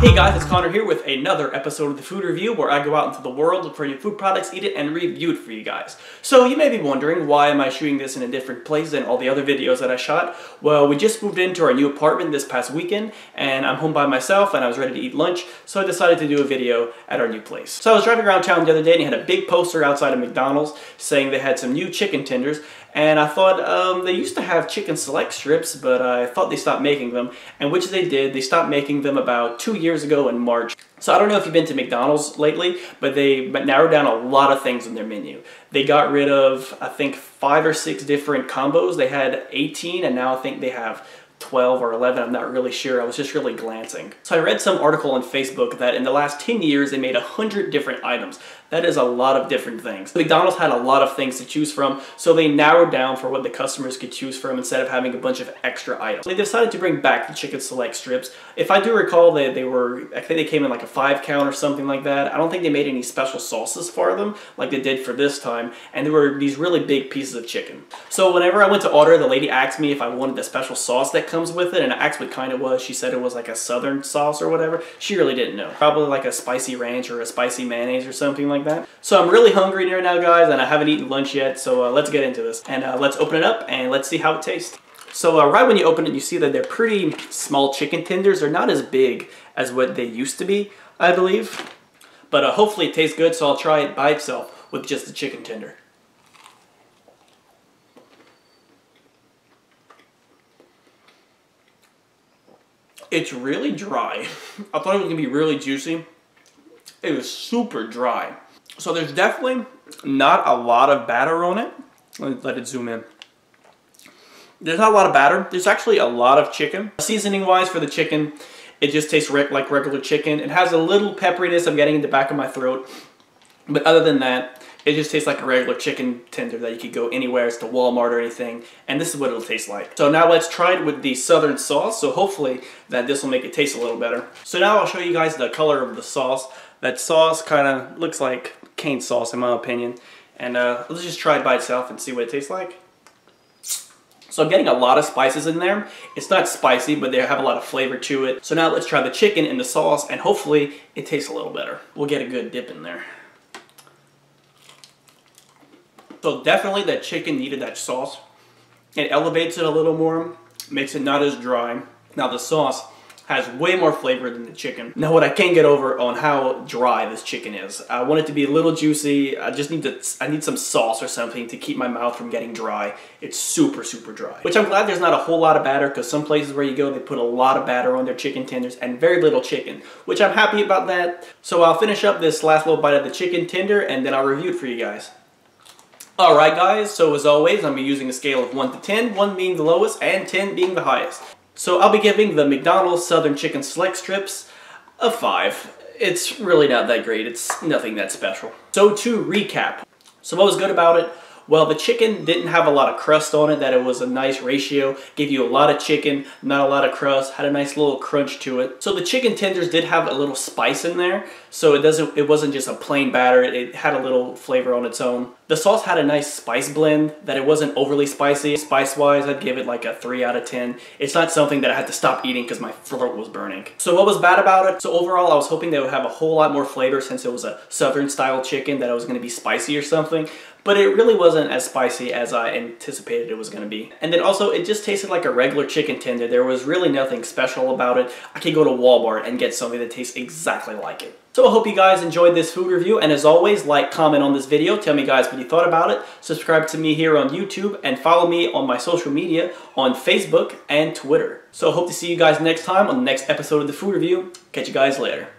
Hey guys, it's Connor here with another episode of the Food Review where I go out into the world, look for new food products, eat it, and review it for you guys. So you may be wondering, why am I shooting this in a different place than all the other videos that I shot? Well, we just moved into our new apartment this past weekend, and I'm home by myself and I was ready to eat lunch, so I decided to do a video at our new place. So I was driving around town the other day and he had a big poster outside of McDonald's saying they had some new chicken tenders, and I thought they used to have chicken select strips, but I thought they stopped making them, and which they did. They stopped making them about 2 years ago in March. So I don't know if you've been to McDonald's lately, but they narrowed down a lot of things on their menu. They got rid of, I think, 5 or 6 different combos. They had 18, and now I think they have 12 or 11, I'm not really sure. I was just really glancing. So I read some article on Facebook that in the last 10 years they made 100 different items. That is a lot of different things. McDonald's had a lot of things to choose from, so they narrowed down for what the customers could choose from instead of having a bunch of extra items. They decided to bring back the chicken select strips. If I do recall, I think they came in like a 5 count or something like that. I don't think they made any special sauces for them like they did for this time, and there were these really big pieces of chicken. So whenever I went to order, the lady asked me if I wanted the special sauce that comes with it, and I asked what kind it was. She said it was like a southern sauce or whatever. She really didn't know. Probably like a spicy ranch or a spicy mayonnaise or something like that. So I'm really hungry right now, guys, and I haven't eaten lunch yet, so let's get into this. And let's open it up and let's see how it tastes. So right when you open it, you see that they're pretty small chicken tenders. They're not as big as what they used to be, I believe. But hopefully it tastes good, so I'll try it by itself with just the chicken tender. It's really dry. I thought it was gonna be really juicy. It was super dry. So there's definitely not a lot of batter on it. Let it zoom in. There's not a lot of batter. There's actually a lot of chicken. Seasoning wise for the chicken, it just tastes like regular chicken. It has a little pepperiness I'm getting in the back of my throat. But other than that, it just tastes like a regular chicken tender that you could go anywhere, it's to Walmart or anything, and this is what it'll taste like. So now let's try it with the southern sauce, so hopefully that this will make it taste a little better. So now I'll show you guys the color of the sauce. That sauce kind of looks like cane sauce in my opinion, and let's just try it by itself and see what it tastes like. So I'm getting a lot of spices in there. It's not spicy, but they have a lot of flavor to it. So now let's try the chicken in the sauce, and hopefully it tastes a little better. We'll get a good dip in there. So definitely that chicken needed that sauce. It elevates it a little more, makes it not as dry. Now the sauce has way more flavor than the chicken. Now what I can't get over on how dry this chicken is. I want it to be a little juicy. I need some sauce or something to keep my mouth from getting dry. It's super, super dry. Which I'm glad there's not a whole lot of batter, because some places where you go, they put a lot of batter on their chicken tenders and very little chicken, which I'm happy about that. So I'll finish up this last little bite of the chicken tender and then I'll review it for you guys. Alright guys, so as always, I'm going to be using a scale of 1 to 10, 1 being the lowest and 10 being the highest. So I'll be giving the McDonald's Southern Chicken Select Strips a 5. It's really not that great, it's nothing that special. So to recap, so what was good about it? Well, the chicken didn't have a lot of crust on it, that it was a nice ratio, gave you a lot of chicken, not a lot of crust, had a nice little crunch to it. So the chicken tenders did have a little spice in there, so it wasn't just a plain batter, it had a little flavor on its own. The sauce had a nice spice blend, that it wasn't overly spicy. Spice-wise, I'd give it like a 3 out of 10. It's not something that I had to stop eating because my throat was burning. So what was bad about it? So overall, I was hoping they would have a whole lot more flavor since it was a southern style chicken, that it was going to be spicy or something. But it really wasn't as spicy as I anticipated it was going to be. And then also, it just tasted like a regular chicken tender. There was really nothing special about it. I could go to Walmart and get something that tastes exactly like it. So I hope you guys enjoyed this food review, and as always, like, comment on this video, tell me guys what you thought about it, subscribe to me here on YouTube, and follow me on my social media on Facebook and Twitter. So I hope to see you guys next time on the next episode of the food review. Catch you guys later.